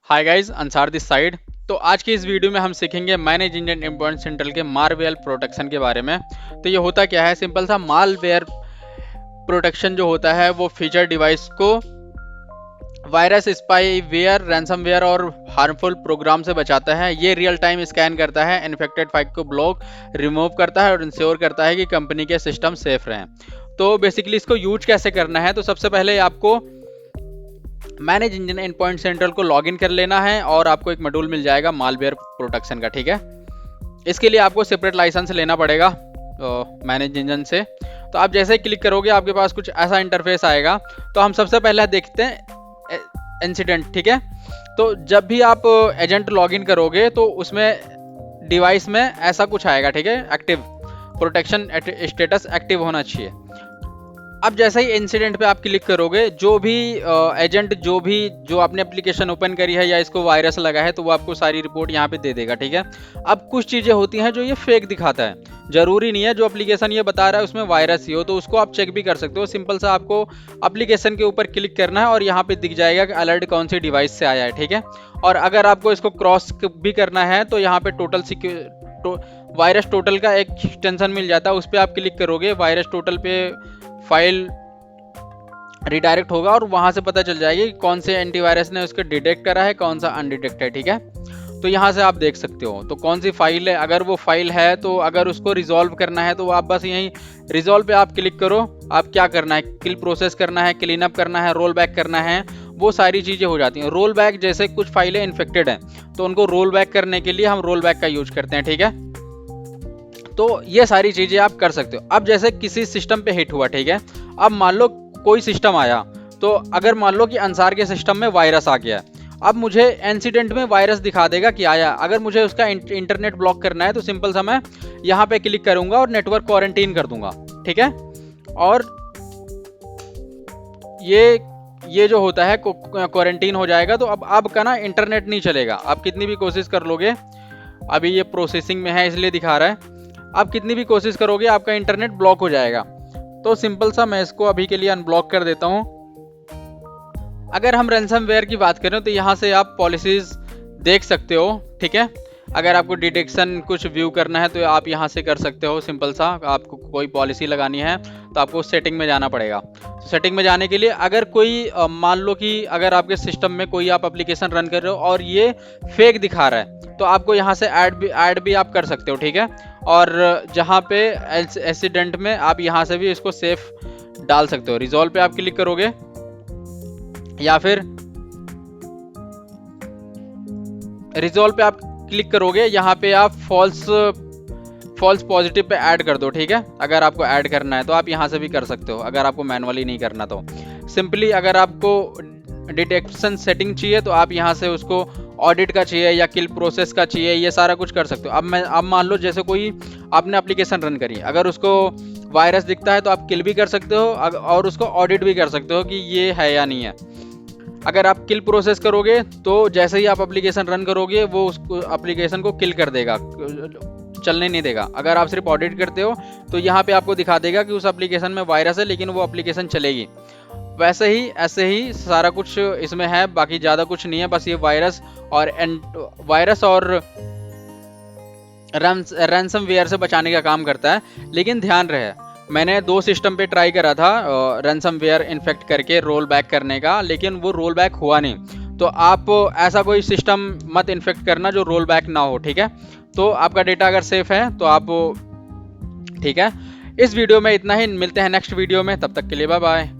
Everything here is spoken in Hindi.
Hi guys, Ansar this side. तो आज की इस वीडियो में हम सीखेंगे मैनेज इंडियन एंडपॉइंट सेंट्रल के मालवेयर प्रोटेक्शन के बारे में। तो ये होता क्या है, सिंपल सा मालवेयर प्रोटेक्शन जो होता है वो फीचर डिवाइस को वायरस, स्पाईवेयर, रैंसमवेयर और हार्मफुल प्रोग्राम से बचाता है। ये रियल टाइम स्कैन करता है, इन्फेक्टेड फाइल को ब्लॉक, रिमूव करता है और इंश्योर करता है कि कंपनी के सिस्टम सेफ रहें। तो बेसिकली इसको यूज कैसे करना है, तो सबसे पहले आपको मैनेज इंडियन एंडपॉइंट सेंट्रल को लॉगिन कर लेना है और आपको एक मॉड्यूल मिल जाएगा मालवेयर प्रोटेक्शन का। ठीक है, इसके लिए आपको सेपरेट लाइसेंस लेना पड़ेगा मैनेज इंजन से। तो आप जैसे ही क्लिक करोगे आपके पास कुछ ऐसा इंटरफेस आएगा। तो हम सबसे पहले देखते हैं इंसिडेंट। ठीक है, तो जब भी आप एजेंट लॉगिन करोगे तो उसमें डिवाइस में ऐसा कुछ आएगा। ठीक है, एक्टिव प्रोटेक्शन स्टेटस एक्टिव होना चाहिए। अब जैसे ही इंसिडेंट पे आप क्लिक करोगे, जो भी एजेंट जो आपने एप्लीकेशन ओपन करी है या इसको वायरस लगा है, तो वो आपको सारी रिपोर्ट यहाँ पे दे देगा। ठीक है, अब कुछ चीज़ें होती हैं जो ये फेक दिखाता है। जरूरी नहीं है जो एप्लीकेशन ये बता रहा है उसमें वायरस ही हो, तो उसको आप चेक भी कर सकते हो। सिंपल सा आपको एप्लीकेशन के ऊपर क्लिक करना है और यहाँ पे दिख जाएगा कि अलर्ट कौन सी डिवाइस से आया है। ठीक है, और अगर आपको इसको क्रॉस भी करना है तो यहाँ पे वायरस टोटल का एक एक्सटेंशन मिल जाता है, उस पर आप क्लिक करोगे, वायरस टोटल पे फाइल रिडायरेक्ट होगा और वहां से पता चल जाएगी कि कौन से एंटीवायरस ने उसको डिटेक्ट करा है, कौन सा अनडिटेक्ट है। ठीक है, तो यहाँ से आप देख सकते हो तो कौन सी फाइल है। अगर वो फाइल है तो अगर उसको रिजॉल्व करना है तो आप बस यहीं रिजॉल्व पे आप क्लिक करो। आप क्या करना है, किल प्रोसेस करना है, क्लीन अप करना है, रोल बैक करना है, वो सारी चीज़ें हो जाती हैं। रोल बैक, जैसे कुछ फाइलें इन्फेक्टेड हैं तो उनको रोल बैक करने के लिए हम रोल बैक का यूज करते हैं। ठीक है, तो ये सारी चीजें आप कर सकते हो। अब जैसे किसी सिस्टम पे हिट हुआ, ठीक है, अब मान लो कोई सिस्टम आया, तो अगर मान लो कि अंसार के सिस्टम में वायरस आ गया, अब मुझे इंसिडेंट में वायरस दिखा देगा कि आया। अगर मुझे उसका इंटरनेट ब्लॉक करना है तो सिंपल सा मैं यहाँ पे क्लिक करूंगा और नेटवर्क क्वारंटीन कर दूंगा। ठीक है, और ये जो होता है क्वारंटीन हो जाएगा। तो अब आपका ना इंटरनेट नहीं चलेगा, आप कितनी भी कोशिश कर लोगे। अभी ये प्रोसेसिंग में है इसलिए दिखा रहा है, आप कितनी भी कोशिश करोगे आपका इंटरनेट ब्लॉक हो जाएगा। तो सिंपल सा मैं इसको अभी के लिए अनब्लॉक कर देता हूं। अगर हम रैंसमवेयर की बात करें तो यहाँ से आप पॉलिसीज देख सकते हो। ठीक है, अगर आपको डिटेक्शन कुछ व्यू करना है तो आप यहाँ से कर सकते हो। सिंपल सा आपको कोई पॉलिसी लगानी है तो आपको सेटिंग में जाना पड़ेगा। तो सेटिंग में जाने के लिए अगर कोई मान लो कि अगर आपके सिस्टम में कोई आप एप्लीकेशन रन कर रहे हो और ये फेक दिखा रहा है तो आपको यहाँ से ऐड भी आप कर सकते हो। ठीक है, और जहाँ पे एक्सीडेंट में आप यहाँ से भी इसको सेफ डाल सकते हो। रिजॉल्व पे आप क्लिक करोगे या फिर रिजॉल्व पे आप क्लिक करोगे, यहाँ पे आप फॉल्स पॉजिटिव पे ऐड कर दो। ठीक है, अगर आपको ऐड करना है तो आप यहाँ से भी कर सकते हो, अगर आपको मैनुअली नहीं करना तो सिंपली। अगर आपको डिटेक्शन सेटिंग चाहिए तो आप यहाँ से उसको ऑडिट का चाहिए या किल प्रोसेस का चाहिए, ये सारा कुछ कर सकते हो। अब मान लो जैसे कोई आपने एप्लीकेशन रन करी, अगर उसको वायरस दिखता है तो आप किल भी कर सकते हो और उसको ऑडिट भी कर सकते हो कि ये है या नहीं है। अगर आप किल प्रोसेस करोगे तो जैसे ही आप एप्लीकेशन रन करोगे वो उस एप्लीकेशन को किल कर देगा, चलने नहीं देगा। अगर आप सिर्फ ऑडिट करते हो तो यहाँ पे आपको दिखा देगा कि उस एप्लीकेशन में वायरस है लेकिन वो एप्लीकेशन चलेगी। वैसे ही ऐसे ही सारा कुछ इसमें है, बाकी ज़्यादा कुछ नहीं है। बस ये वायरस और रैंसमवेयर से बचाने का काम करता है। लेकिन ध्यान रहे, मैंने 2 सिस्टम पे ट्राई करा था रैंसमवेयर इन्फेक्ट करके रोल बैक करने का, लेकिन वो रोल बैक हुआ नहीं। तो आप ऐसा कोई सिस्टम मत इन्फेक्ट करना जो रोल बैक ना हो। ठीक है, तो आपका डेटा अगर सेफ है तो आप ठीक है। इस वीडियो में इतना ही, मिलते हैं नेक्स्ट वीडियो में, तब तक के लिए बाय बाय।